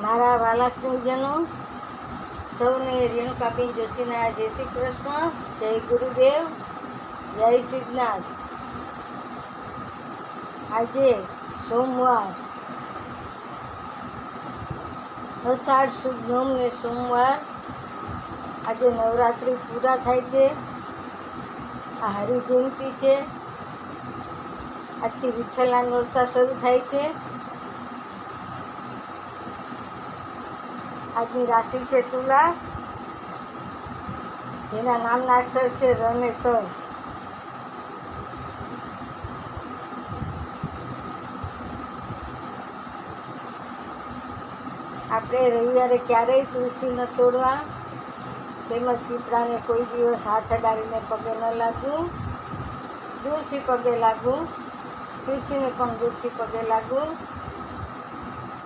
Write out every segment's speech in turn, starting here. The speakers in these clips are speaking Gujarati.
મારા વાલા સ્નેહીજનો, સૌને રેણુકાબેન જોશીના જય શ્રી કૃષ્ણ, જય ગુરુદેવ, જય સિદ્ધનાથ. આજે સોમવાર, અષાઢ સુદ નોમને સોમવાર. આજે નવરાત્રિ પૂરા થાય છે. આ હરિજયંતિ છે. આજથી વિઠ્ઠલના નોરતા શરૂ થાય છે. આજની રાશિ છે તુલા, જેના નામના અક્ષર છે ર અને ત. આપણે રવિવારે ક્યારેય તુલસી ન તોડવા, તેમજ પીપળાને કોઈ દિવસ હાથ અડાડીને પગે ન લાગવું, દૂરથી પગે લાગવું, તુલસીને પણ દૂરથી પગે લાગવું.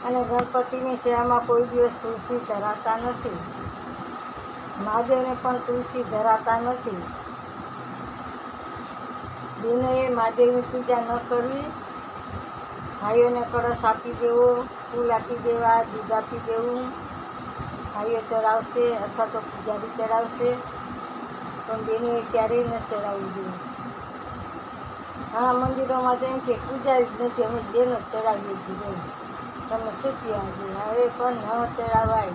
અને ગણપતિની સેવામાં કોઈ દિવસ તુલસી ધરાતા નથી. મહાદેવને પણ તુલસી ધરાતા નથી. બહેનોએ મહાદેવની પૂજા ન કરવી. ભાઈઓને કળશ આપી દેવો, ફૂલ આપી દેવા, દૂધ આપી દેવું. ભાઈઓ ચડાવશે અથવા તો પૂજારી ચડાવશે, પણ બહેનોએ ક્યારેય ન ચડાવવું જોઈએ. ઘણા મંદિરોમાં તેમ કે પૂજારી જ નથી, અમે બહેનો જ ચડાવીએ છીએ રોજ. તમે શું કહો? હવે પણ ન ચડાવાય.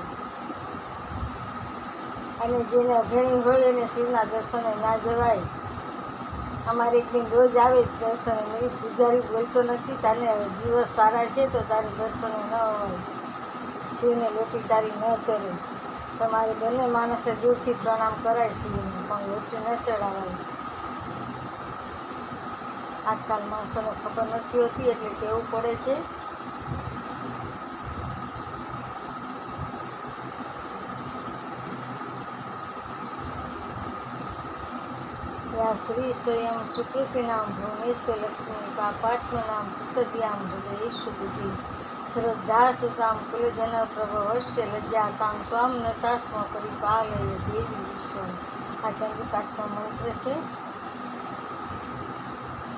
અને જેને અઘણી હોય એને શિવના દર્શને ના જવાય. અમારે એક દિન રોજ આવે દર્શને, નહીં પૂજારી બોલતો નથી, તારે દિવસ સારા છે તો તારે દર્શને ન હોય, શિવને લોટી તારી ન ચડે. તમારે બંને માણસે દૂરથી પ્રણામ કરાય શિવને, પણ લોટી ન ચડાવાય. આજકાલ માણસોને ખબર નથી હોતી એટલે કહેવું પડે છે. શ્રી સ્વયં સુકૃતિનામ ભુવનેશ્વર લક્ષ્મી પાપાત્મનામ પુતત્યામ હૃદયેશુ બુદ્ધિ શ્રદ્ધા સુતામ કુલજન પ્રભવશ્ય લજ્જાતામ ત્વામ નતાસ્મ પરિપાલય દેવી વિશ્વ. આ ચંડીપાઠનો મંત્ર છે.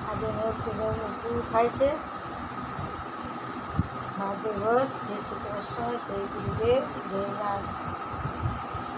આજે 9 પૂરું થાય છે. મહાદેવ, જય શ્રી કૃષ્ણ, જય ગુરુદેવ, જય નાથ.